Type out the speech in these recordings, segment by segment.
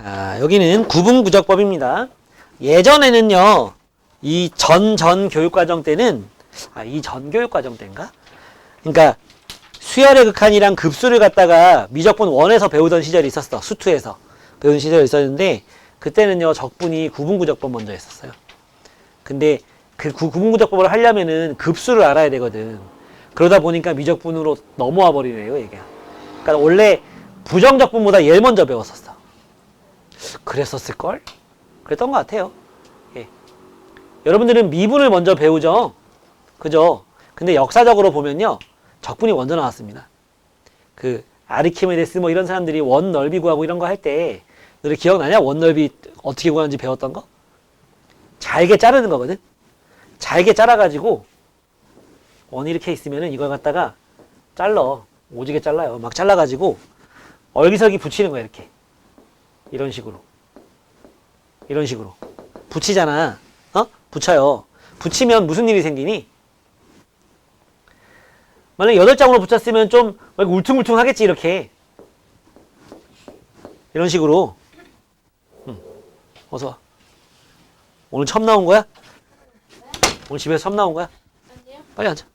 자, 여기는 구분구적법입니다. 예전에는요, 이 전 교육과정 때는, 이 전 교육과정 때인가? 그러니까, 수열의 극한이랑 급수를 갖다가 미적분 1에서 배우던 시절이 있었어. 수투에서 배우는 시절이 있었는데, 그때는요, 적분이 구분구적법 먼저 했었어요. 근데 그 구분구적법을 하려면은 급수를 알아야 되거든. 그러다 보니까 미적분으로 넘어와 버리네요, 이게. 그러니까 원래 부정적분보다 얘를 먼저 배웠었어. 그랬었을걸? 그랬던 것 같아요. 예. 여러분들은 미분을 먼저 배우죠? 그죠? 근데 역사적으로 보면요, 적분이 먼저 나왔습니다. 그 아르키메데스 뭐 이런 사람들이 원 넓이 구하고 이런 거 할 때 너네 기억나냐? 원 넓이 어떻게 구하는지 배웠던 거? 잘게 자르는 거거든? 잘게 잘라가지고 원이 이렇게 있으면은 이걸 갖다가 잘라. 오지게 잘라요. 막 잘라가지고 얼기설기 붙이는 거야, 이렇게. 이런 식으로. 이런 식으로. 붙이잖아. 붙여요. 붙이면 무슨 일이 생기니? 만약에 8장으로 붙였으면 좀 울퉁불퉁 하겠지, 이렇게. 이런 식으로. 어서 와. 오늘 처음 나온 거야? 오늘 집에서 처음 나온 거야? 아니요. 빨리 앉아.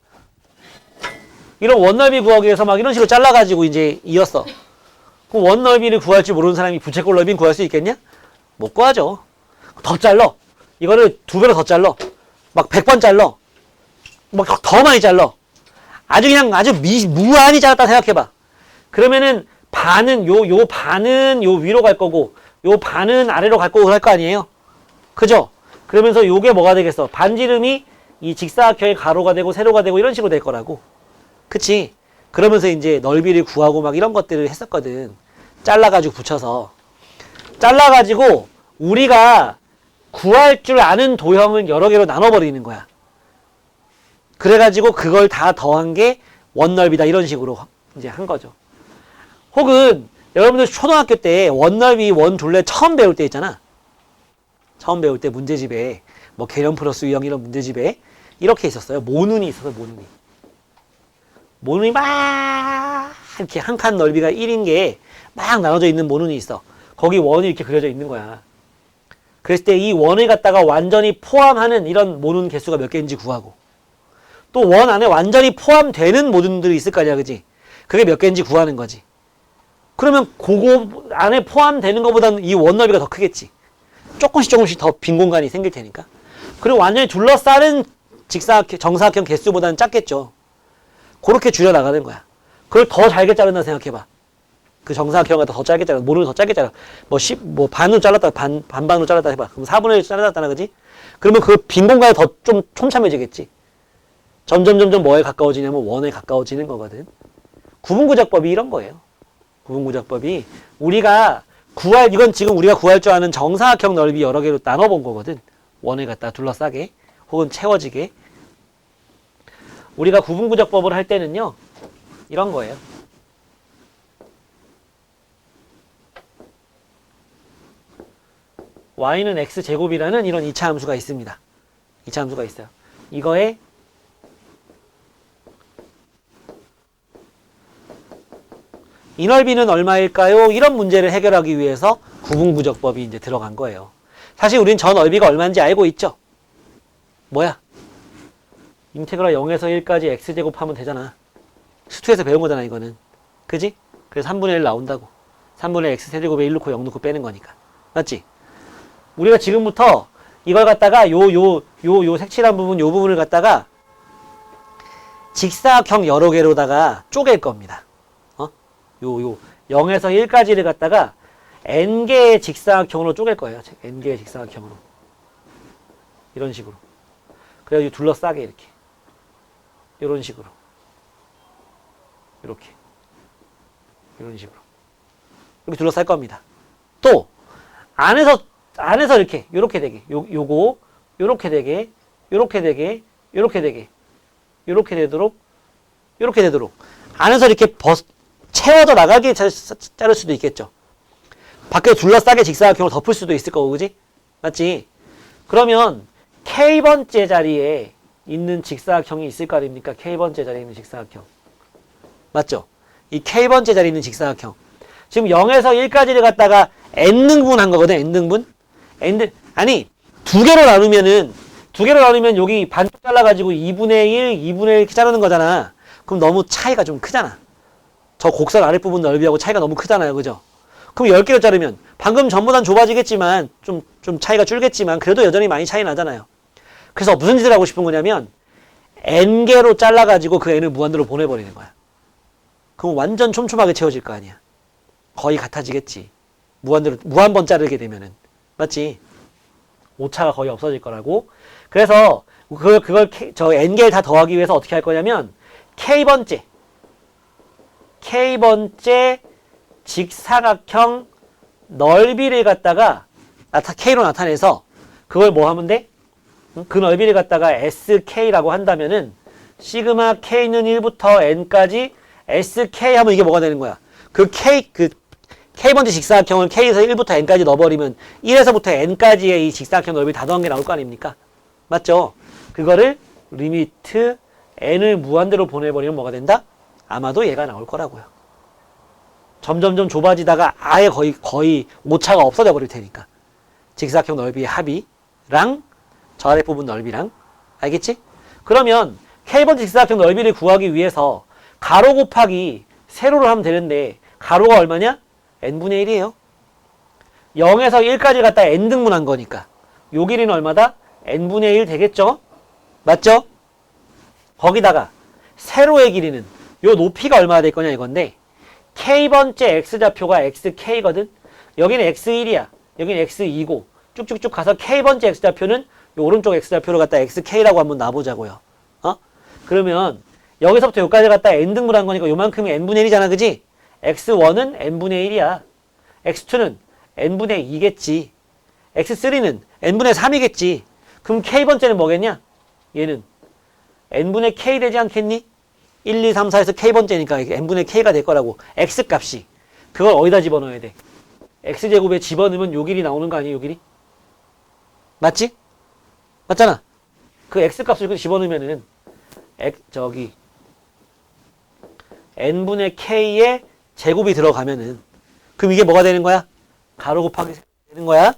이런 원넓이 구하기 위해서 막 이런 식으로 잘라가지고 이제 이었어. 그럼 원넓이를 구할 줄 모르는 사람이 부채꼴 넓이는 구할 수 있겠냐? 못 구하죠. 더 잘라. 이거를 2배로 더 잘라. 막 100번 잘라. 막 더 많이 잘라. 아주 그냥 아주 무한히 잘랐다 생각해봐. 그러면은 반은 요 반은 요 위로 갈 거고 요 반은 아래로 갈 거고 할 거 아니에요? 그죠? 그러면서 요게 뭐가 되겠어? 반지름이 이 직사각형의 가로가 되고 세로가 되고 이런 식으로 될 거라고. 그치? 그러면서 이제 넓이를 구하고 막 이런 것들을 했었거든. 잘라가지고 붙여서. 잘라가지고 우리가 구할 줄 아는 도형을 여러 개로 나눠버리는 거야. 그래가지고 그걸 다 더한 게 원넓이다 이런 식으로 이제 한 거죠. 혹은 여러분들 초등학교 때 원넓이 원둘레 처음 배울 때 있잖아. 처음 배울 때 문제집에 뭐 개념 플러스 유형 이런 문제집에 이렇게 있었어요. 모눈이 있어서 모눈이. 모눈이 막 이렇게 한 칸 넓이가 1인 게 막 나눠져 있는 모눈이 있어. 거기 원이 이렇게 그려져 있는 거야. 그랬을 때 이 원을 갖다가 완전히 포함하는 이런 모눈 개수가 몇 개인지 구하고 또 원 안에 완전히 포함되는 모눈들이 있을 거 아니야, 그지? 그게 몇 개인지 구하는 거지. 그러면 그거 안에 포함되는 것보다는 이 원 넓이가 더 크겠지. 조금씩 더 빈 공간이 생길 테니까. 그리고 완전히 둘러싸는 정사각형 개수보다는 작겠죠. 그렇게 줄여나가는 거야. 그걸 더 잘게 자른다 생각해봐. 그 정사각형을 더 짧게 잘라, 모눈을 더 짧게 잘라. 뭐 반으로 잘랐다, 반반으로 잘랐다 해봐. 그럼 4분의 1 잘랐다나, 그지? 그러면 그 빈 공간이 더 좀 촘참해지겠지. 점점 뭐에 가까워지냐면 원에 가까워지는 거거든. 구분구적법이 이런 거예요. 구분구적법이 우리가 이건 지금 우리가 구할 줄 아는 정사각형 넓이 여러 개로 나눠본 거거든. 원을 갖다 둘러싸게 혹은 채워지게. 우리가 구분구적법을 할 때는요, 이런 거예요. y는 x제곱이라는 이런 2차 함수가 있습니다. 2차 함수가 있어요. 이거에 이 넓이는 얼마일까요? 이런 문제를 해결하기 위해서 구분구적법이 이제 들어간 거예요. 사실 우린 저 넓이가 얼마인지 알고 있죠? 뭐야? 인테그랄 0에서 1까지 x제곱 하면 되잖아. 수투에서 배운 거잖아, 이거는. 그지? 그래서 3분의 1 나온다고. 3분의 x세제곱에 1 넣고 0 넣고 빼는 거니까. 맞지? 우리가 지금부터 이걸 갖다가 요 색칠한 부분, 요 부분을 갖다가 직사각형 여러 개로다가 쪼갤 겁니다. 0에서 1까지를 갖다가 n개의 직사각형으로 쪼갤 거예요. n개의 직사각형으로. 이런 식으로. 그래가지고 둘러싸게 이렇게. 이런 식으로. 이렇게. 이런 식으로. 이렇게 둘러쌀 겁니다. 또 안에서 이렇게 되게. 요렇게 되게. 요렇게 되게. 요렇게 되게. 요렇게 되도록. 안에서 이렇게 채워져 나가게 자를 수도 있겠죠. 밖에 둘러싸게 직사각형을 덮을 수도 있을 거고, 그지? 맞지? 그러면 K번째 자리에 있는 직사각형이 있을 거 아닙니까? K번째 자리에 있는 직사각형. 맞죠? 이 K번째 자리에 있는 직사각형. 지금 0에서 1까지를 갖다가 n등분 한 거거든. n등분. 아니 두 개로 나누면 여기 반쪽 잘라가지고 2분의 1, 2분의 1 이렇게 자르는 거잖아. 그럼 너무 차이가 좀 크잖아. 저 곡선 아랫부분 넓이하고 차이가 너무 크잖아요. 그죠? 그럼 10개로 자르면 방금 전보단 좁아지겠지만 좀 차이가 줄겠지만 그래도 여전히 많이 차이 나잖아요. 그래서 무슨 짓을 하고 싶은 거냐면 n개로 잘라가지고 그 n을 무한대로 보내버리는 거야. 그럼 완전 촘촘하게 채워질 거 아니야. 거의 같아지겠지. 무한대로 무한번 자르게 되면은. 맞지? 오차가 거의 없어질 거라고. 그래서 그걸 저 n개를 다 더하기 위해서 어떻게 할 거냐면 k번째 직사각형 넓이를 갖다가 k로 나타내서 그걸 뭐 하면 돼? 그 넓이를 갖다가 sk라고 한다면은 시그마 k는 1부터 n까지 sk 하면 이게 뭐가 되는 거야? 그 k번째 직사각형을 k에서 1부터 n까지 넣어버리면 1에서부터 n까지의 이 직사각형 넓이 다 더한 게 나올 거 아닙니까? 맞죠? 그거를 리미트 n을 무한대로 보내버리면 뭐가 된다? 아마도 얘가 나올 거라고요. 점점점 좁아지다가 아예 거의 오차가 없어져 버릴 테니까. 직사각형 넓이의 합이랑 저 아랫부분 넓이랑. 알겠지? 그러면 k번째 직사각형 넓이를 구하기 위해서 가로 곱하기 세로를 하면 되는데 가로가 얼마냐? n분의 1이에요. 0에서 1까지 갖다 n등분한 거니까 요 길이는 얼마다? n분의 1 되겠죠? 맞죠? 거기다가 세로의 길이는 요 높이가 얼마나 될 거냐 이건데 k번째 x좌표가 xk거든. 여기는 x1이야. 여기는 x2고 쭉쭉쭉 가서 k번째 x좌표는 요 오른쪽 x좌표를 갖다 xk라고 한번 놔보자고요. 그러면 여기서부터 여기까지 갖다 n등분한 거니까 요만큼이 n분의 1이잖아. 그지? x1은 n분의 1이야. x2는 n분의 2겠지. x3는 n분의 3이겠지. 그럼 k번째는 뭐겠냐? 얘는 n분의 k 되지 않겠니? 1, 2, 3, 4에서 k번째니까 n분의 k가 될 거라고. x값이. 그걸 어디다 집어넣어야 돼? x제곱에 집어넣으면 요 길이 나오는 거 아니에요? 요 길이? 맞지? 맞잖아. 그 x값을 집어넣으면은 n분의 k의 제곱이 들어가면은 그럼 이게 뭐가 되는 거야? 가로 곱하기 되는 거야?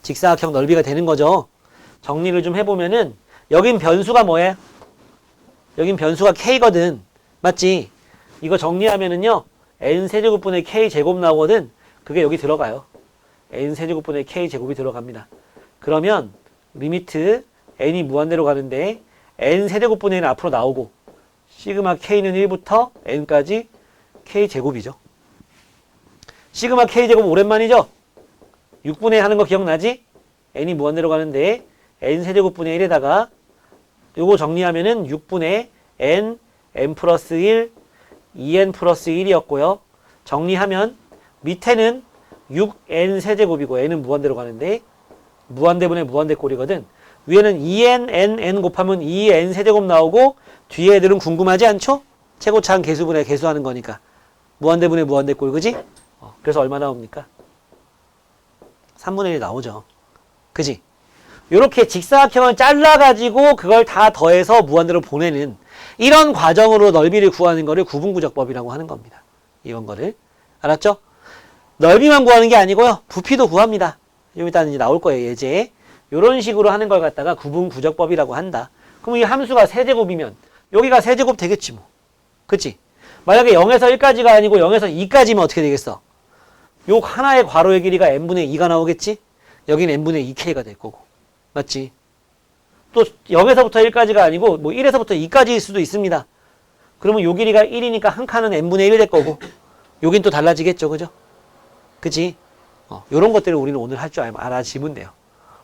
직사각형 넓이가 되는 거죠. 정리를 좀 해보면은 여긴 변수가 뭐예요? 여긴 변수가 k거든. 맞지? 이거 정리하면은요. n세제곱분의 k제곱 나오거든. 그게 여기 들어가요. n세제곱분의 k제곱이 들어갑니다. 그러면 리미트 n이 무한대로 가는데 n세제곱분의 1은 앞으로 나오고 시그마 k는 1부터 n까지 k제곱이죠. 시그마 k제곱 오랜만이죠? 6분의 하는 거 기억나지? n이 무한대로 가는데 n세제곱분의 1에다가 요거 정리하면은 6분의 n 플러스 1, 2n 플러스 1이었고요. 정리하면 밑에는 6n 세제곱이고 n은 무한대로 가는데 무한대분의 무한대 꼴이거든. 위에는 2n, n 곱하면 2n 세제곱 나오고 뒤에 애들은 궁금하지 않죠? 최고차항 개수분의 개수하는 거니까. 무한대분의 무한대 꼴, 그지? 그래서 얼마 나옵니까? 3분의 1 나오죠. 그지? 요렇게 직사각형을 잘라가지고 그걸 다 더해서 무한대로 보내는 이런 과정으로 넓이를 구하는 거를 구분구적법이라고 하는 겁니다. 이런 거를. 알았죠? 넓이만 구하는 게 아니고요. 부피도 구합니다. 좀 이따 이제 나올 거예요, 예제. 요런 식으로 하는 걸 갖다가 구분구적법이라고 한다. 그럼 이 함수가 세제곱이면 여기가 세제곱 되겠지 뭐. 그치? 만약에 0에서 1까지가 아니고 0에서 2까지면 어떻게 되겠어? 요 하나의 괄호의 길이가 n분의 2가 나오겠지? 여기는 n분의 2k가 될 거고. 맞지? 또 0에서부터 1까지가 아니고 뭐 1에서부터 2까지일 수도 있습니다. 그러면 요 길이가 1이니까 한 칸은 n분의 1이 될 거고 여긴 또 달라지겠죠. 그죠? 그치? 요런 것들을 우리는 오늘 할 줄 알아지면 돼요.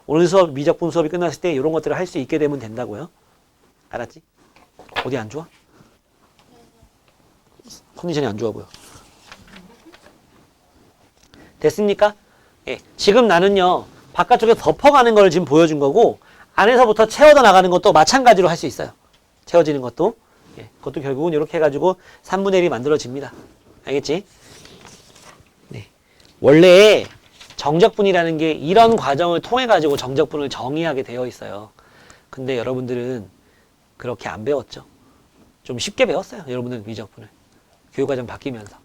오늘 수업, 미적분 수업이 끝났을 때 이런 것들을 할 수 있게 되면 된다고요. 알았지? 어디 안 좋아? 컨디션이 안 좋아 보여. 됐습니까? 예. 지금 나는요, 바깥쪽에 덮어가는 걸 지금 보여준 거고, 안에서부터 채워져 나가는 것도 마찬가지로 할 수 있어요. 채워지는 것도. 예. 그것도 결국은 이렇게 해가지고 3분의 1이 만들어집니다. 알겠지? 네. 원래 정적분이라는 게 이런 과정을 통해가지고 정적분을 정의하게 되어 있어요. 근데 여러분들은 그렇게 안 배웠죠. 좀 쉽게 배웠어요. 여러분들은 미적분을. 교육과정 바뀌면서.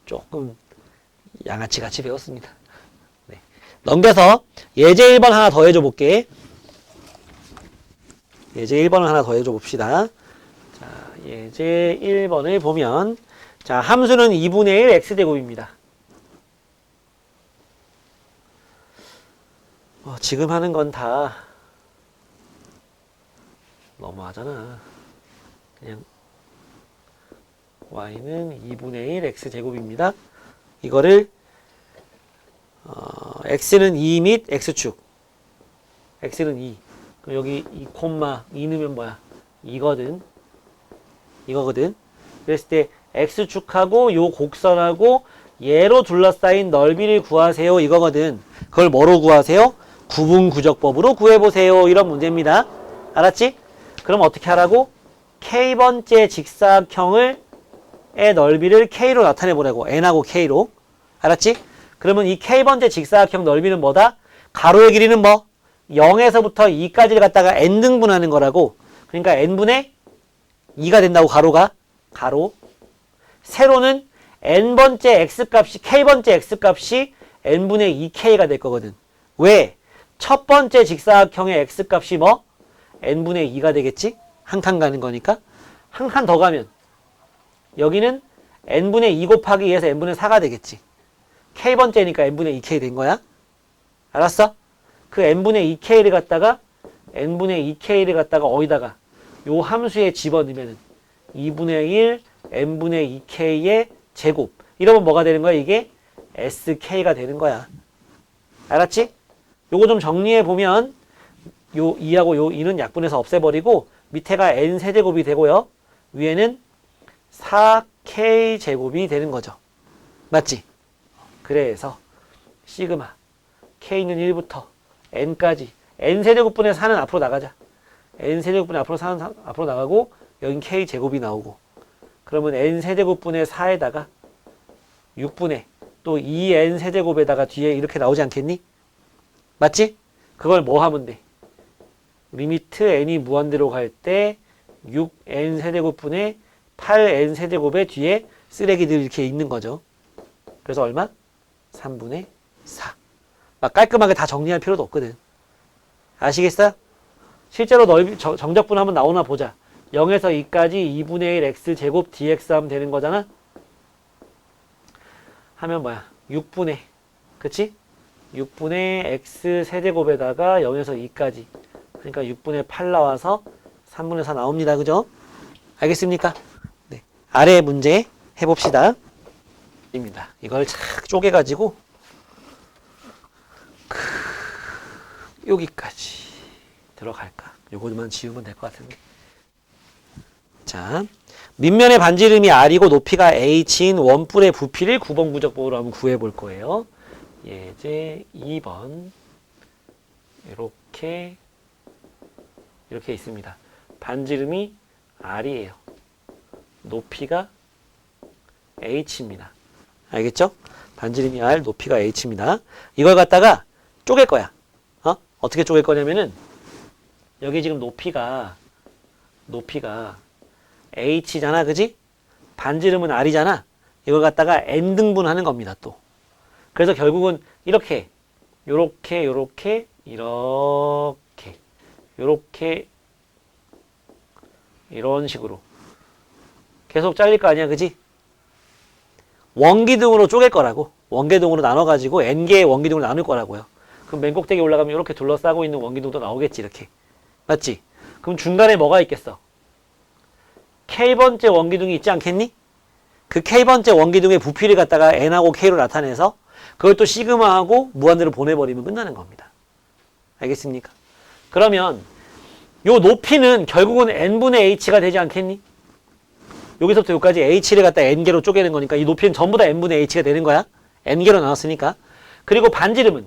조금 양아치 같이 배웠습니다. 넘겨서 예제 1번 하나 더 해줘 볼게. 예제 1번을 하나 더 해줘 봅시다. 자, 예제 1번을 보면 자, 함수는 2분의 1 x제곱입니다. 지금 하는 건 다 너무하잖아. 그냥 y는 2분의 1 x제곱입니다. 이거를 x는 2 및 x축 x는 2. 그럼 여기 2 콤마 2 넣으면 뭐야? 이거거든. 그랬을 때 x축하고 요 곡선하고 얘로 둘러싸인 넓이를 구하세요 이거거든. 그걸 뭐로 구하세요? 구분구적법으로 구해보세요. 이런 문제입니다. 알았지? 그럼 어떻게 하라고? k번째 직사각형의 넓이를 k로 나타내보라고. n하고 k로. 알았지? 그러면 이 k번째 직사각형 넓이는 뭐다? 가로의 길이는 뭐? 0에서부터 2까지를 갖다가 n등분하는 거라고. 그러니까 n분의 2가 된다고 가로가. 가로. 세로는 n번째 x값이 k번째 x값이 n분의 2k가 될 거거든. 왜? 첫 번째 직사각형의 x값이 뭐? n분의 2가 되겠지? 한 칸 가는 거니까. 한 칸 더 가면 여기는 n분의 2 곱하기 2에서 n분의 4가 되겠지. k번째니까 n분의 2k 된 거야. 알았어? 그 n분의 2k를 갖다가 어디다가 요 함수에 집어넣으면 2분의 1 n분의 2k의 제곱. 이러면 뭐가 되는 거야? 이게 sk가 되는 거야. 알았지? 요거 좀 정리해 보면 요 2하고 요 2는 약분해서 없애버리고 밑에가 n세제곱이 되고요. 위에는 4k제곱이 되는 거죠. 맞지? 그래서 시그마 k는 1부터 n까지 n세제곱분의 4는 앞으로 나가자. n세제곱분의 앞으로 4는 앞으로 나가고 여긴 k제곱이 나오고 그러면 n세제곱분의 4에다가 6분의 또 2n세제곱에다가 뒤에 이렇게 나오지 않겠니? 맞지? 그걸 뭐 하면 돼? 리미트 n이 무한대로 갈 때 6n세제곱분의 8n세제곱의 뒤에 쓰레기들이 이렇게 있는 거죠. 그래서 얼마? 3분의 4. 막 깔끔하게 다 정리할 필요도 없거든. 아시겠어요? 실제로 넓이 정적분 한번 나오나 보자. 0에서 2까지 2분의 1 x제곱 dx 하면 되는 거잖아. 하면 뭐야? 6분의 그치? 6분의 x 세제곱에다가 0에서 2까지 그러니까 6분의 8 나와서 3분의 4 나옵니다. 그죠? 알겠습니까? 네. 아래 문제 해봅시다. 입니다. 이걸 착 쪼개가지고 여기까지 들어갈까? 요거만 지우면 될 것 같은데. 자, 밑면의 반지름이 r이고 높이가 h인 원뿔의 부피를 9번 구적법으로 한번 구해볼 거예요. 예제 2번 이렇게 있습니다. 반지름이 r이에요. 높이가 h입니다. 알겠죠? 반지름이 r, 높이가 h입니다. 이걸 갖다가 쪼갤 거야. 어떻게 쪼갤 거냐면은 여기 지금 높이가 h잖아, 그지? 반지름은 r이잖아. 이걸 갖다가 n등분 하는 겁니다, 또. 그래서 결국은 이렇게 이런 식으로 계속 잘릴 거 아니야, 그지? 원기둥으로 쪼갤 거라고. 원기둥으로 나눠가지고 n개의 원기둥으로 나눌 거라고요. 그럼 맨 꼭대기 올라가면 이렇게 둘러싸고 있는 원기둥도 나오겠지, 이렇게. 맞지? 그럼 중간에 뭐가 있겠어? k번째 원기둥이 있지 않겠니? 그 k번째 원기둥의 부피를 갖다가 n하고 k로 나타내서 그걸 또 시그마하고 무한대로 보내버리면 끝나는 겁니다. 알겠습니까? 그러면 요 높이는 결국은 n분의 h가 되지 않겠니? 여기서부터 여기까지 h를 갖다 n개로 쪼개는 거니까 이 높이는 전부 다 n분의 h가 되는 거야. n개로 나눴으니까. 그리고 반지름은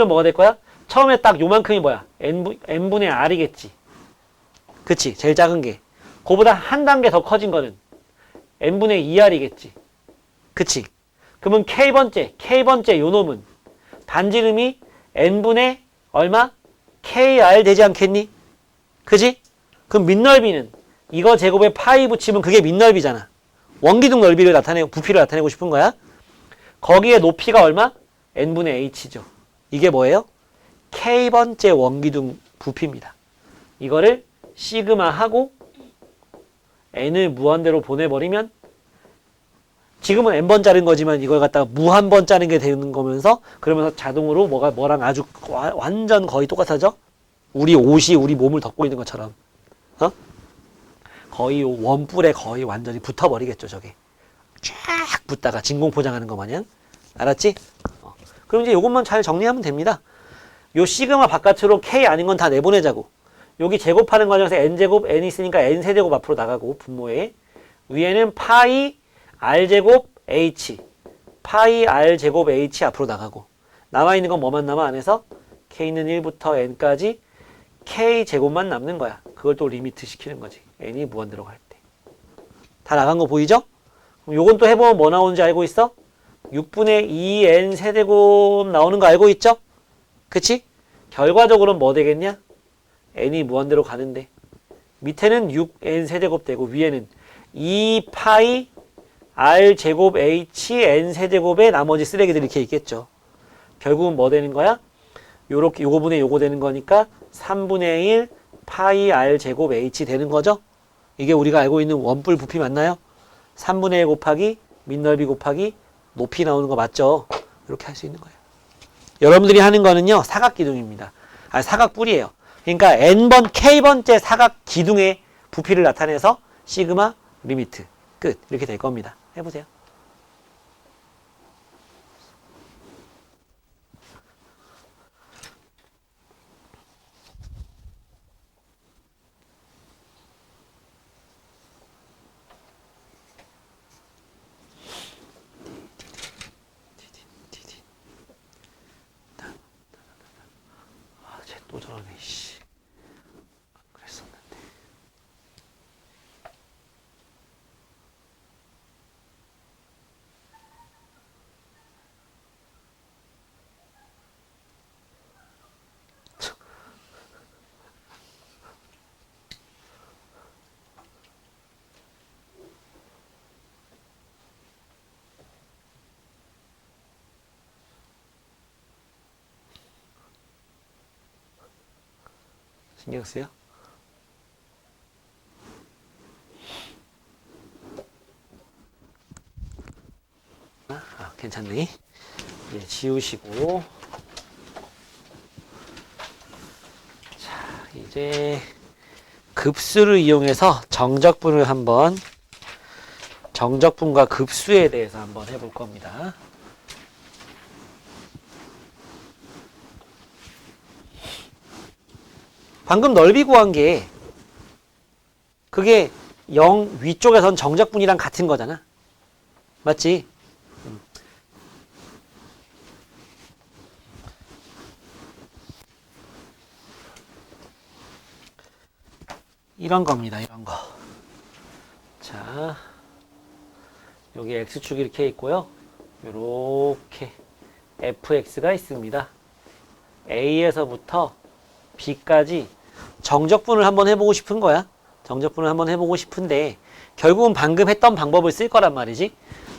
뭐가 될 거야? 처음에 딱 요만큼이 뭐야? n분의 r이겠지. 그치? 제일 작은 게. 그보다 한 단계 더 커진 거는 n분의 2r이겠지. 그치? 그러면 k번째 요 놈은 반지름이 n분의 얼마? kr 되지 않겠니? 그지? 그럼 밑넓이는 이거 제곱에 파이 붙이면 그게 밑넓이잖아. 원기둥 넓이를 부피를 나타내고 싶은 거야. 거기에 높이가 얼마? n분의 h죠. 이게 뭐예요? K번째 원기둥 부피입니다. 이거를 시그마 하고 n을 무한대로 보내버리면 지금은 n번 자른 거지만 이걸 갖다가 무한번 자른 게 되는 거면서 그러면서 자동으로 뭐랑 아주 완전 거의 똑같아져? 우리 옷이 우리 몸을 덮고 있는 것처럼 거의 원뿔에 거의 완전히 붙어버리겠죠. 저게 쫙 붙다가 진공포장하는 거 마냥. 알았지? 그럼 이제 이것만 잘 정리하면 됩니다. 요 시그마 바깥으로 K 아닌 건 다 내보내자고. 여기 제곱하는 과정에서 n제곱, n 있으니까 n세제곱 앞으로 나가고 분모에 위에는 파이 r제곱 h 파이 r제곱 h 앞으로 나가고 남아있는 건 뭐만 남아 안에서? k는 1부터 n까지 k제곱만 남는 거야. 그걸 또 리미트 시키는 거지. n이 무한대로 갈 때. 다 나간 거 보이죠? 그럼 요건 또 해보면 뭐 나오는지 알고 있어? 6분의 2n 세제곱 나오는 거 알고 있죠? 그치? 결과적으로는 뭐 되겠냐? n이 무한대로 가는데 밑에는 6n 세제곱 되고 위에는 2파이 r제곱 h n 세제곱에 나머지 쓰레기들이 이렇게 있겠죠. 결국은 뭐 되는 거야? 요렇게 요거분의 요거 되는 거니까 3분의 1 파이 r제곱 h 되는 거죠. 이게 우리가 알고 있는 원뿔 부피 맞나요? 3분의 1 곱하기 밑넓이 곱하기 높이 나오는 거 맞죠? 이렇게 할 수 있는 거예요. 여러분들이 하는 거는요. 사각기둥입니다. 사각뿔이에요. 그러니까 n번 k번째 사각기둥의 부피를 나타내서 시그마 리미트 끝 이렇게 될 겁니다. 해보세요. 쟤 또 저러네. 씨. 그랬었는데. 신경 쓰여? 괜찮네. 예, 지우시고. 자, 이제 급수를 이용해서 정적분을 한번 정적분과 급수에 대해서 한번 해볼 겁니다. 방금 넓이 구한 게 그게 0 위쪽에선 정적분이랑 같은 거잖아. 맞지? 이런 겁니다. 이런 거. 자, 여기 x축이 이렇게 있고요. 요렇게 fx가 있습니다. a에서부터 b까지 정적분을 한번 해보고 싶은 거야. 정적분을 한번 해보고 싶은데 결국은 방금 했던 방법을 쓸 거란 말이지.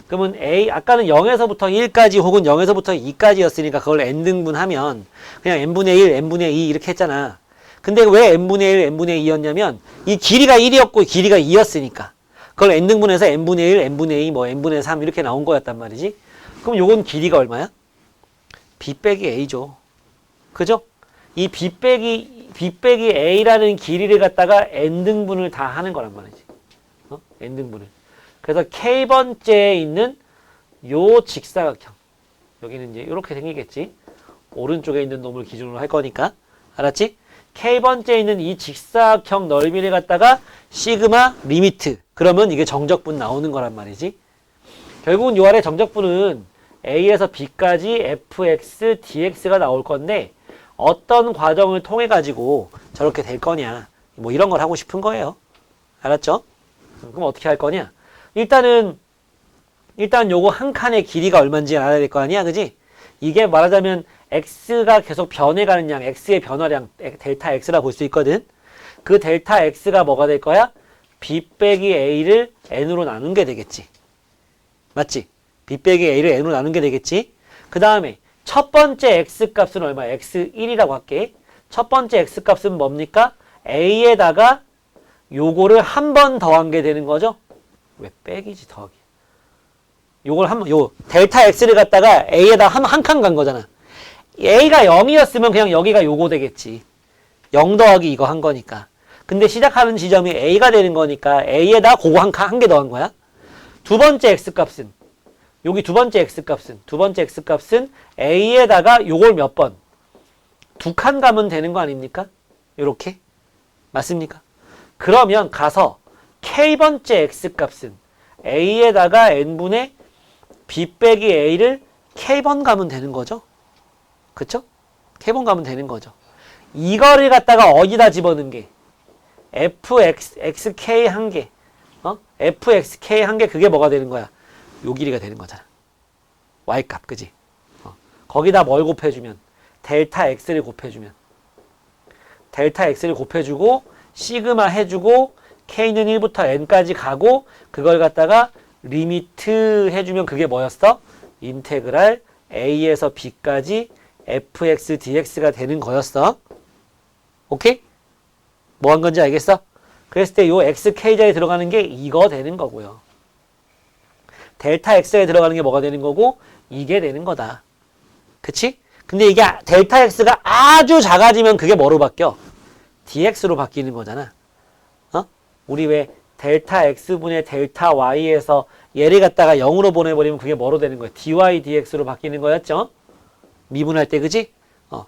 그러면 아까는 0에서부터 1까지 혹은 0에서부터 2까지였으니까 그걸 n등분하면 그냥 n분의 1, n분의 2 이렇게 했잖아. 근데 왜 n분의 1, n분의 2였냐면 이 길이가 1이었고 길이가 2였으니까 그걸 n등분해서 n분의 1, n분의 2, 뭐 n분의 3 이렇게 나온 거였단 말이지. 그럼 요건 길이가 얼마야? b 빼기 a죠. 그죠? 이 b 빼기 a라는 길이를 갖다가 n등분을 다 하는 거란 말이지. n등분을. 그래서 k번째에 있는 요 직사각형. 여기는 이제 이렇게 생기겠지. 오른쪽에 있는 놈을 기준으로 할 거니까. 알았지? k번째에 있는 이 직사각형 넓이를 갖다가 시그마 리미트. 그러면 이게 정적분 나오는 거란 말이지. 결국은 요 아래 정적분은 a에서 b까지 fx, dx가 나올 건데 어떤 과정을 통해 가지고 저렇게 될 거냐. 뭐 이런 걸 하고 싶은 거예요. 알았죠? 그럼 어떻게 할 거냐? 일단 요거 한 칸의 길이가 얼마인지 알아야 될 거 아니야. 그지? 이게 말하자면 x가 계속 변해가는 양, x의 변화량, 델타 x라 볼 수 있거든. 그 델타 x가 뭐가 될 거야? b 빼기 a를 n으로 나눈 게 되겠지. 맞지? b 빼기 a를 n으로 나눈 게 되겠지. 그 다음에 첫 번째 x값은 얼마야? x1이라고 할게. 첫 번째 x값은 뭡니까? a에다가 요거를 한 번 더한 게 되는 거죠? 왜 빼기지 더하기. 요걸 요 델타 x를 갖다가 a에다 한 칸 간 거잖아. a가 0이었으면 그냥 여기가 요거 되겠지. 0 더하기 이거 한 거니까. 근데 시작하는 지점이 a가 되는 거니까 a에다 그거 한 개 더한 거야. 두 번째 x값은 여기 두 번째 x값은 a에다가 요걸 몇 번? 두 칸 가면 되는 거 아닙니까? 요렇게. 맞습니까? 그러면 가서 k번째 x값은 a에다가 n분의 b 빼기 a를 k번 가면 되는 거죠. 그쵸? k번 가면 되는 거죠. 이거를 갖다가 어디다 집어넣은 게? fxk 한 개. fxk 한 개 그게 뭐가 되는 거야? 요 길이가 되는 거잖아. y값, 그지? 거기다 뭘 곱해주면? 델타 x를 곱해주면. 델타 x를 곱해주고 시그마 해주고 k는 1부터 n까지 가고 그걸 갖다가 리미트 해주면 그게 뭐였어? 인테그랄 a에서 b까지 fx dx가 되는 거였어. 오케이? 뭐 한 건지 알겠어? 그랬을 때 요 xk자에 들어가는 게 이거 되는 거고요. 델타 x에 들어가는 게 뭐가 되는 거고 이게 되는 거다. 그치? 근데 이게 델타 x가 아주 작아지면 그게 뭐로 바뀌어? dx로 바뀌는 거잖아. 우리 왜 델타 x분의 델타 y에서 얘를 갖다가 0으로 보내버리면 그게 뭐로 되는 거야? dy dx로 바뀌는 거였죠? 미분할 때, 그지?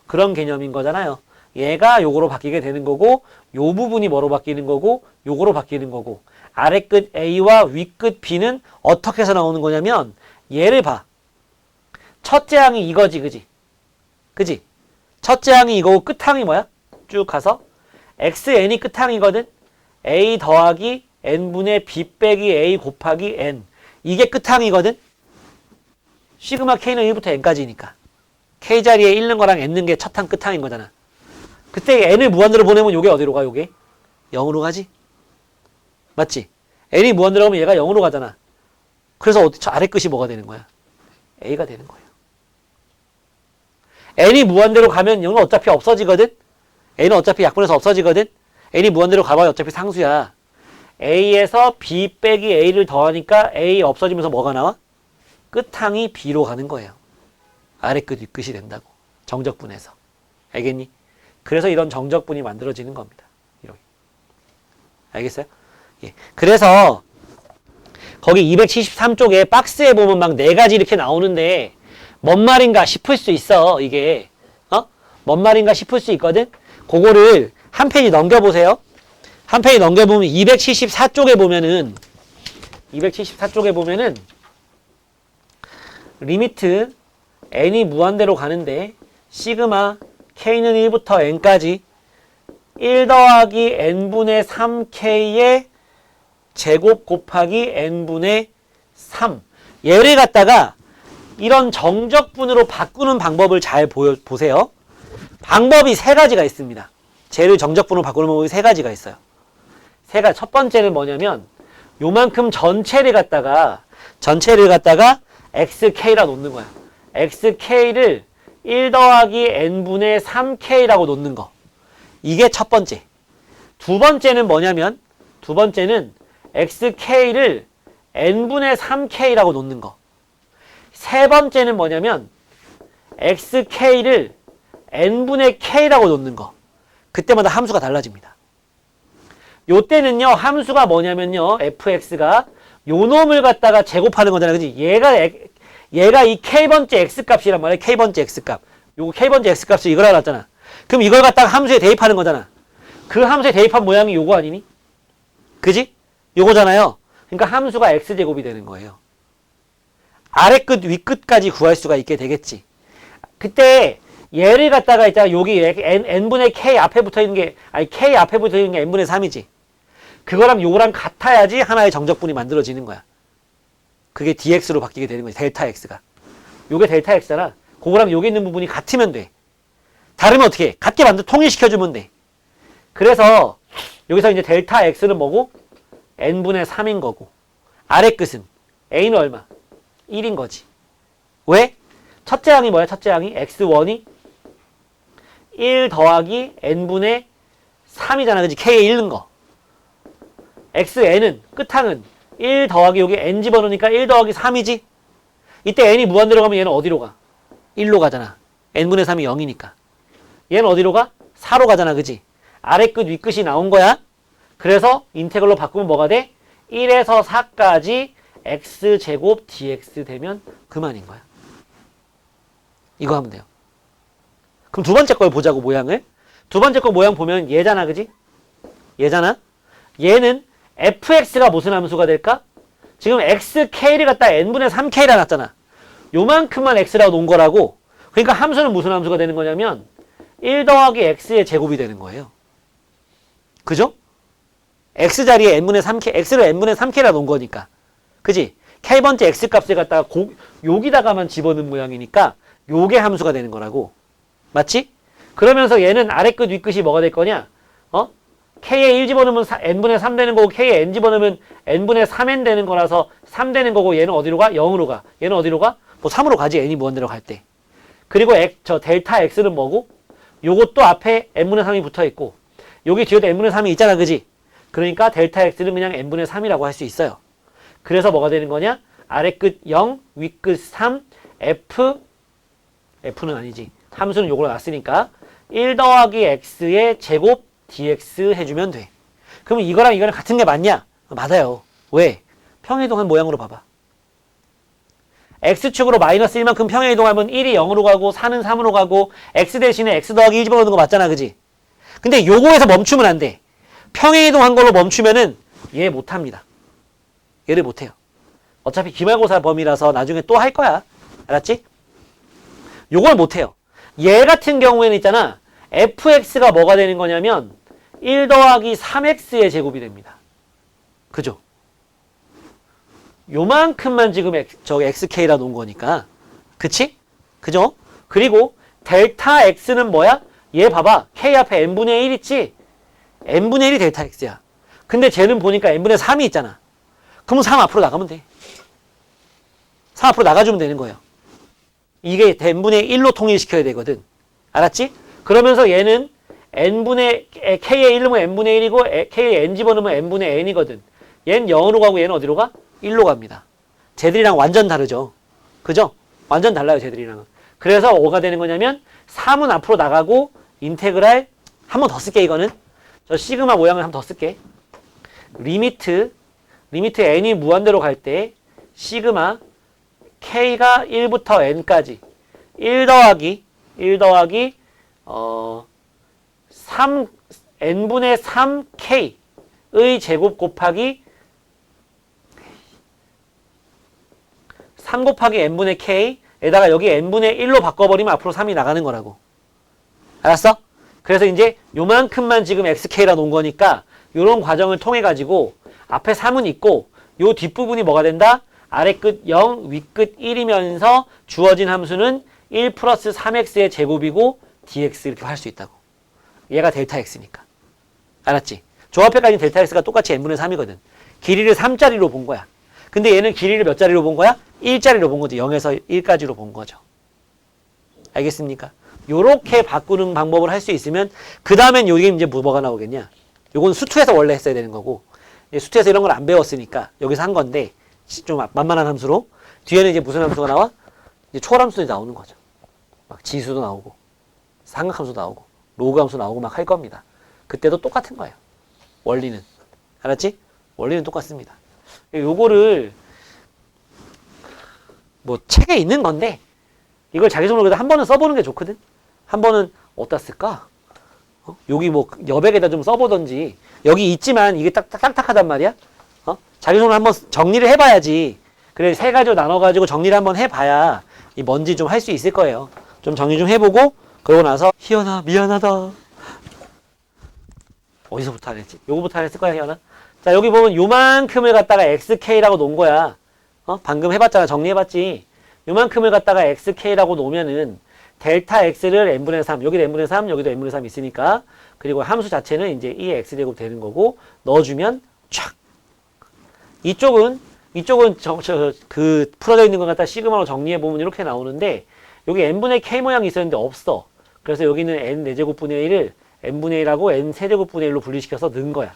그런 개념인 거잖아요. 얘가 요거로 바뀌게 되는 거고 요 부분이 뭐로 바뀌는 거고 요거로 바뀌는 거고 아래 끝 a와 위 끝 b는 어떻게 해서 나오는 거냐면 얘를 봐. 첫째 항이 이거지, 그지? 그지? 첫째 항이 이거고 끝항이 뭐야? 쭉 가서 xn이 끝항이거든? a 더하기 n분의 b 빼기 a 곱하기 n. 이게 끝항이거든? 시그마 k는 1부터 n까지니까. k 자리에 있는 거랑 n 는 게 첫항 끝항인 거잖아. 그때 n을 무한대로 보내면 요게 어디로 가, 요게? 0으로 가지? 맞지? n이 무한대로 가면 얘가 0으로 가잖아. 그래서 저 아래 끝이 뭐가 되는 거야? a가 되는 거예요. n이 무한대로 가면 0은 어차피 없어지거든? n은 어차피 약분해서 없어지거든? n이 무한대로 가봐야 어차피 상수야. a에서 b 빼기 a를 더하니까 a 없어지면서 뭐가 나와? 끝항이 b로 가는 거예요. 아래 끝, 윗 끝이 된다고. 정적분에서. 알겠니? 그래서 이런 정적분이 만들어지는 겁니다. 이렇게. 알겠어요? 예. 그래서 거기 273쪽에 박스에 보면 막 4가지 이렇게 나오는데 뭔 말인가 싶을 수 있어. 이게. 뭔 말인가 싶을 수 있거든? 그거를 한 페이지 넘겨보세요. 한 페이지 넘겨보면 274쪽에 보면은 리미트 n이 무한대로 가는데 시그마 k는 1부터 n까지 1 더하기 n분의 3k의 제곱 곱하기 n분의 3 얘를 갖다가 이런 정적분으로 바꾸는 방법을 잘 보세요. 방법이 3가지가 있습니다. 쟤를 정적분으로 바꾸는 방법이 3가지가 있어요. 첫 번째는 뭐냐면 요만큼 전체를 갖다가 xk라 놓는 거야. xk를 1 더하기 n분의 3k라고 놓는 거. 이게 첫 번째. 두 번째는 뭐냐면 xk를 n분의 3k라고 놓는 거. 세 번째는 뭐냐면 xk를 n분의 k라고 놓는 거. 그때마다 함수가 달라집니다. 요때는요 함수가 뭐냐면요 fx가 요 놈을 갖다가 제곱하는 거잖아, 그지? 얘가 이 k번째 x값이란 말이야. k번째 x값. 요거 k번째 x값을 이걸 알았잖아. 그럼 이걸 갖다가 함수에 대입하는 거잖아. 그 함수에 대입한 모양이 요거 아니니? 그지? 요거잖아요. 그러니까 함수가 x제곱이 되는 거예요. 아래 끝, 위 끝까지 구할 수가 있게 되겠지. 그때 얘를 갖다가 있잖아. 여기 n분의 k 앞에 붙어 있는 게, k 앞에 붙어 있는 게 n분의 3이지. 그거랑 요거랑 같아야지 하나의 정적분이 만들어지는 거야. 그게 dx로 바뀌게 되는 거야. 델타 x가. 요게 델타 x잖아. 그거랑 여기 있는 부분이 같으면 돼. 다르면 어떻게 해? 같게 통일시켜주면 돼. 그래서 여기서 이제 델타 x는 뭐고? n분의 3인 거고. 아래 끝은 a는 얼마? 1인 거지. 왜? 첫째 항이 뭐야? 첫째 항이 x1이 1 더하기 n분의 3이잖아. 그지? k에 잃는 거. xn은 끝항은 1 더하기 여기 n 집어넣으니까 1 더하기 3이지? 이때 n이 무한대로 가면 얘는 어디로 가? 1로 가잖아. n분의 3이 0이니까. 얘는 어디로 가? 4로 가잖아. 그지? 아래 끝, 위 끝이 나온 거야. 그래서 인테글로 바꾸면 뭐가 돼? 1에서 4까지 x제곱 dx 되면 그만인 거야. 이거 하면 돼요. 그럼 두 번째 걸 보자고, 모양을. 두 번째 거 모양 보면 얘잖아. 그지? 얘잖아. 얘는 fx가 무슨 함수가 될까? 지금 xk를 갖다 n분의 3k라 놨잖아. 요만큼만 x라고 놓은 거라고. 그러니까 함수는 무슨 함수가 되는 거냐면 1 더하기 x의 제곱이 되는 거예요. 그죠? x 자리에 n분의 3k, x를 n분의 3k라 놓은 거니까. 그지? k번째 x 값을 갖다가 여기다가만 집어넣은 모양이니까 요게 함수가 되는 거라고. 맞지? 그러면서 얘는 아래 끝, 위 끝이 뭐가 될 거냐? k에 1 집어넣으면 n분의 3 되는 거고 k에 n 집어넣으면 n분의 3n 되는 거라서 3 되는 거고 얘는 어디로 가? 0으로 가. 얘는 어디로 가? 뭐 3으로 가지. n이 무한대로 갈 때. 그리고 저 델타 x는 뭐고? 요것도 앞에 n분의 3이 붙어 있고 여기 뒤에도 n분의 3이 있잖아. 그지? 그러니까 델타 x는 그냥 n분의 3이라고 할 수 있어요. 그래서 뭐가 되는 거냐? 아래 끝 0, 위 끝 3, f는 아니지. 함수는 요걸로 놨으니까 1 더하기 x의 제곱 dx 해주면 돼. 그러면 이거랑 이거랑 같은 게 맞냐? 맞아요. 왜? 평행이동한 모양으로 봐봐. x축으로 마이너스 1만큼 평행이동하면 1이 0으로 가고 4는 3으로 가고 x 대신에 x 더하기 1 집어넣는 거 맞잖아. 그지? 근데 요거에서 멈추면 안 돼. 평행이동한 걸로 멈추면은 얘 못합니다. 얘를 못해요. 어차피 기말고사 범위라서 나중에 또 할 거야. 알았지? 요걸 못해요. 얘 같은 경우에는 있잖아. fx가 뭐가 되는 거냐면 1 더하기 3x의 제곱이 됩니다. 그죠? 요만큼만 지금 xk라 놓은 거니까. 그치? 그죠? 그리고 델타 x는 뭐야? 얘 봐봐. k 앞에 n분의 1 있지? n분의 1이 델타 x야. 근데 쟤는 보니까 n분의 3이 있잖아. 그러면 3 앞으로 나가면 돼. 3 앞으로 나가주면 되는 거예요. 이게 n분의 1로 통일시켜야 되거든. 알았지? 그러면서 얘는 n분의 k에 1 넣으면 n분의 1이고 k에 n 집어넣으면 n분의 n이거든. 얘는 0으로 가고 얘는 어디로 가? 1로 갑니다. 쟤들이랑 완전 다르죠. 그죠? 완전 달라요. 쟤들이랑은. 그래서 뭐가 되는 거냐면 3은 앞으로 나가고 인테그랄 한 번 더 쓸게. 이거는 저 시그마 모양을 한 번 더 쓸게. 리미트 n이 무한대로 갈 때 시그마 k가 1부터 n까지 1 더하기 3 n분의 3k의 제곱 곱하기 3 곱하기 n분의 k에다가 여기 n분의 1로 바꿔버리면 앞으로 3이 나가는 거라고. 알았어? 그래서 이제 요만큼만 지금 xk라 놓은 거니까 요런 과정을 통해 가지고 앞에 3은 있고 요 뒷부분이 뭐가 된다? 아래 끝 0, 위 끝 1이면서 주어진 함수는 1 플러스 3x의 제곱이고 dx 이렇게 할 수 있다고. 얘가 델타 x니까. 알았지? 조합해까지는 델타 x가 똑같이 n분의 3이거든. 길이를 3짜리로 본 거야. 근데 얘는 길이를 몇 자리로 본 거야? 1짜리로 본 거지. 0에서 1까지로 본 거죠. 알겠습니까? 요렇게 바꾸는 방법을 할 수 있으면 그 다음엔 여기 이제 뭐가 나오겠냐? 요건 수투에서 원래 했어야 되는 거고 수투에서 이런 걸 안 배웠으니까 여기서 한 건데 좀 만만한 함수로 뒤에는 이제 무슨 함수가 나와? 이제 초월함수들이 나오는 거죠. 막 지수도 나오고 삼각함수도 나오고 로그함수 나오고 막 할 겁니다. 그때도 똑같은 거예요. 원리는. 알았지? 원리는 똑같습니다. 요거를 뭐 책에 있는 건데 이걸 자기적으로 그래도 한 번은 써보는 게 좋거든. 한 번은 어디다 쓸까? 여기 뭐 여백에다 좀 써보던지. 여기 있지만 이게 딱딱하단 말이야. 자기적으로 한번 정리를 해봐야지. 그래 세 가지로 나눠가지고 정리를 한번 해봐야 이 뭔지 좀 할 수 있을 거예요. 좀 정리 좀 해보고 그러고 나서 희연아 미안하다. 어디서부터 안 했지? 요거부터 안 했을 거야 희연아. 자 여기 보면 요만큼을 갖다가 xk라고 놓은 거야. 방금 해봤잖아. 정리해봤지. 요만큼을 갖다가 xk라고 놓으면은 델타 x를 n분의 3, 여기도 n분의 3, 여기도 n분의 3 있으니까 그리고 함수 자체는 이제 2 x제곱 되는 거고 넣어주면 촥. 이쪽은 그 풀어져 있는 것 갖다 시그마로 정리해 보면 이렇게 나오는데 여기 n분의 k 모양이 있었는데 없어. 그래서 여기는 n 4제곱분의 1을 n분의 1하고 n 세제곱분의 1로 분리시켜서 넣은 거야.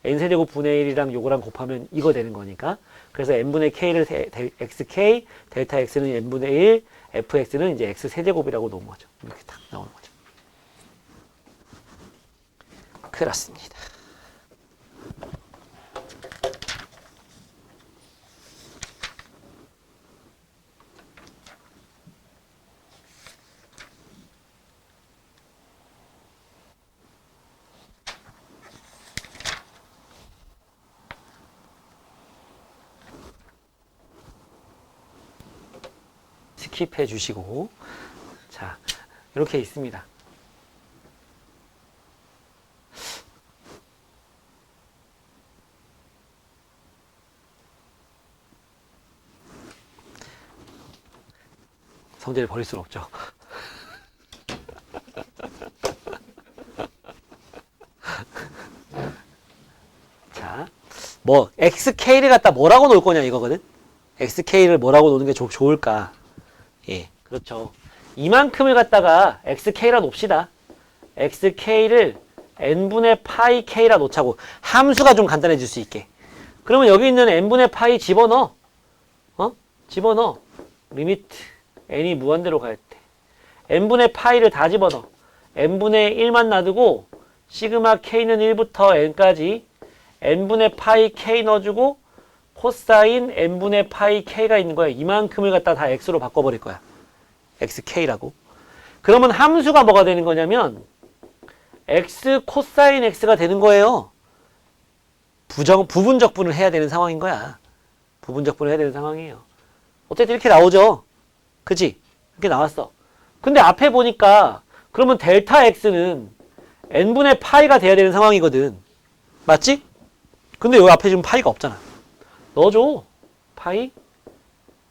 n 세제곱분의 1이랑 요거랑 곱하면 이거 되는 거니까. 그래서 n분의 k를 xk, 델타 x는 n분의 1, fx는 이제 x 세제곱이라고 놓은 거죠. 이렇게 딱 나오는 거죠. 그렇습니다. 스킵해 주시고, 자, 이렇게 있습니다. 성질을 버릴 수는 없죠. 자, 뭐 xk를 갖다 뭐라고 놓을 거냐 이거거든. xk를 뭐라고 놓는 게 좋을까? 예, 그렇죠. 이만큼을 갖다가 xk라 놓읍시다. xk를 n분의 파이 k라 놓자고. 함수가 좀 간단해질 수 있게. 그러면 여기 있는 n분의 파이 집어넣어. 집어넣어. 리미트 n이 무한대로 갈 때. n분의 파이를 다 집어넣어. n분의 1만 놔두고 시그마 k는 1부터 n까지 n분의 파이 k 넣어주고 코사인 n분의 파이 k가 있는 거야. 이만큼을 갖다 다 x로 바꿔버릴 거야. xk라고. 그러면 함수가 뭐가 되는 거냐면 x 코사인 x가 되는 거예요. 부분적분을 해야 되는 상황인 거야. 부분적분을 해야 되는 상황이에요. 어쨌든 이렇게 나오죠. 그치? 이렇게 나왔어. 근데 앞에 보니까 그러면 델타 x는 n분의 파이가 돼야 되는 상황이거든. 맞지? 근데 여기 앞에 지금 파이가 없잖아. 넣어줘.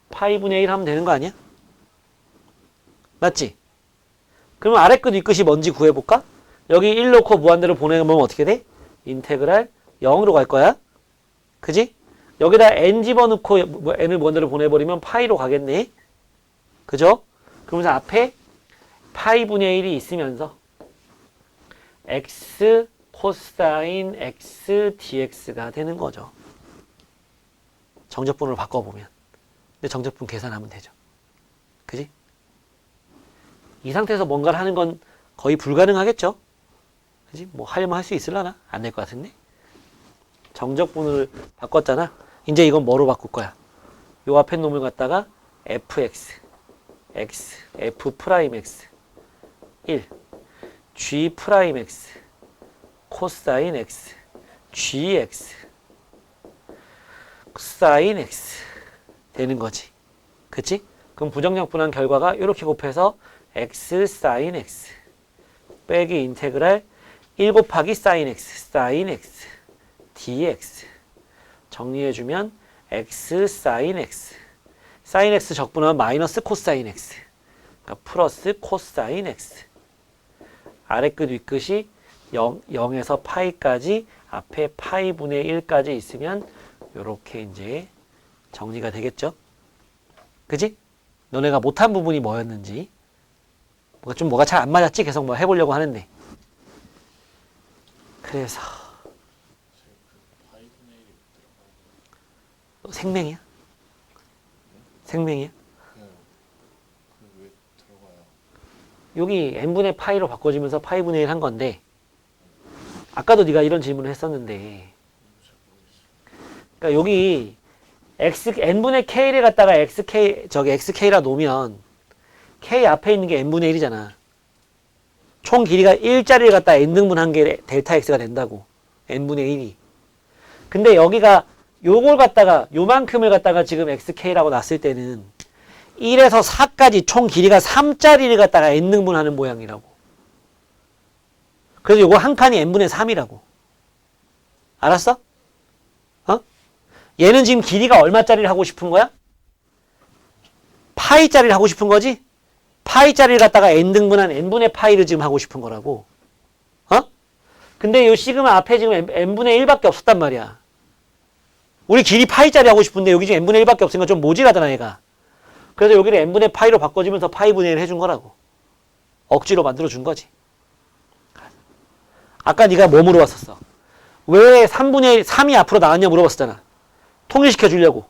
파이분의 1 하면 되는 거 아니야? 맞지? 그러면 아래 끝, 위 끝이 뭔지 구해볼까? 여기 1 넣고 무한대로 보내면 어떻게 돼? 인테그랄 0으로 갈 거야. 그지? 여기다 n 집어넣고 n을 무한대로 보내버리면 파이로 가겠네. 그죠? 그러면서 앞에 파이분의 1이 있으면서 x 코사인 x dx가 되는 거죠. 정적분으로 바꿔보면. 근데 정적분 계산하면 되죠. 그지? 이 상태에서 뭔가를 하는 건 거의 불가능하겠죠? 그지? 뭐 하려면 할 수 있으려나? 안 될 것 같은데? 정적분을 바꿨잖아. 이제 이건 뭐로 바꿀 거야? 요 앞에 놈을 갖다가 fx, x, f 프라임 x, 1, g 프라임 x, 코사인 x, gx, 사인 x 되는 거지. 그치? 그럼 부정약분한 결과가 이렇게 곱해서 x 사인 x 빼기 인테그랄 1 곱하기 사인 x, 사인 x, dx 정리해주면 x 사인 x, 사인 x 적분하면 마이너스 코사인 x, 그러니까 플러스 코사인 x. 아래 끝, 위 끝이 0에서 파이까지, 앞에 파이분의 1까지 있으면 요렇게 이제 정리가 되겠죠? 그지? 너네가 못한 부분이 뭐였는지. 뭐가 잘 안 맞았지? 계속 뭐 해보려고 하는데. 그래서. 생명이야? 생명이야? 여기 n분의 파이로 바꿔주면서 파이분의 1 한 건데, 아까도 네가 이런 질문을 했었는데, 그러니까 여기 n분의 k를 갖다가 xk라 놓으면 k 앞에 있는 게 n분의 1이잖아. 총 길이가 1짜리를 갖다 n등분 한 게 델타 x가 된다고. n분의 1이. 근데 여기가 요걸 갖다가 요만큼을 갖다가 지금 xk라고 놨을 때는 1에서 4까지 총 길이가 3짜리를 갖다가 n등분 하는 모양이라고. 그래서 요거 한 칸이 n분의 3이라고. 알았어? 얘는 지금 길이가 얼마짜리를 하고 싶은 거야? 파이짜리를 하고 싶은 거지? 파이짜리를 갖다가 n등분한 n분의 파이를 지금 하고 싶은 거라고. 근데 요 시그마 앞에 지금 n분의 1밖에 없었단 말이야. 우리 길이 파이짜리 하고 싶은데 여기 지금 n분의 1밖에 없으니까 좀 모질하잖아, 얘가. 그래서 여기를 n분의 파이로 바꿔주면서 파이분의 1 해준 거라고. 억지로 만들어준 거지. 아까 네가 뭐 물어봤었어? 왜 3분의 1, 3이 앞으로 나왔냐 물어봤었잖아. 통일시켜 주려고.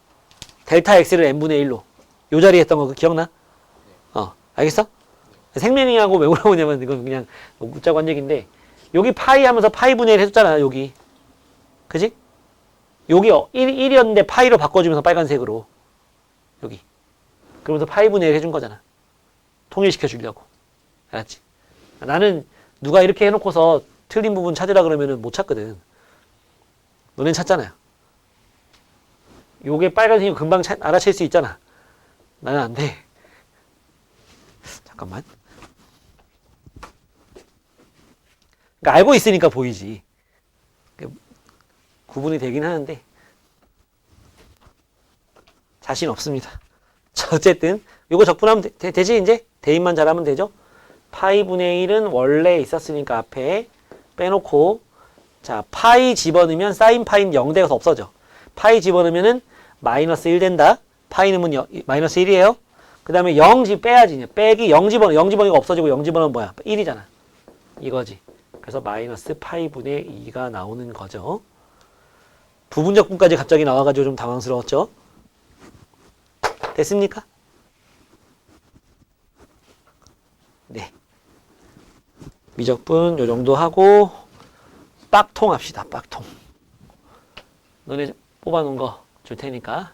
델타 x를 n분의 1로. 요 자리에 했던 거 그 기억나? 알겠어? 생명이하고 왜 물어보냐면 이건 그냥 묻자고 한 얘기인데 여기 파이 하면서 파이분의 1 해줬잖아. 여기. 그지? 여기 1이었는데 파이로 바꿔주면서 빨간색으로. 여기. 그러면서 파이분의 1 해준 거잖아. 통일시켜 주려고. 알았지? 나는 누가 이렇게 해놓고서 틀린 부분 찾으라 그러면은 못 찾거든. 너넨 찾잖아요. 요게 빨간색이 금방 알아챌 수 있잖아. 나는 안 돼. 잠깐만. 그러니까 알고 있으니까 보이지. 구분이 되긴 하는데 자신 없습니다. 자, 어쨌든 요거 적분하면 되지 이제? 대입만 잘하면 되죠? 파이분의 1은 원래 있었으니까 앞에 빼놓고 자 파이 집어넣으면 사인 파이는 0 돼서 없어져. 파이 집어넣으면은 마이너스 1 된다. 파이 넣으면 마이너스 1이에요. 그 다음에 0 빼야지. 빼기 0 집어넣어. 0 집어넣으니까 없어지고 0 집어넣으면 뭐야? 1이잖아. 이거지. 그래서 마이너스 파이분의 2가 나오는 거죠. 부분적분까지 갑자기 나와가지고 좀 당황스러웠죠? 됐습니까? 네. 미적분 요 정도 하고 빡통 합시다. 빡통. 너네 뽑아놓은 거 줄 테니까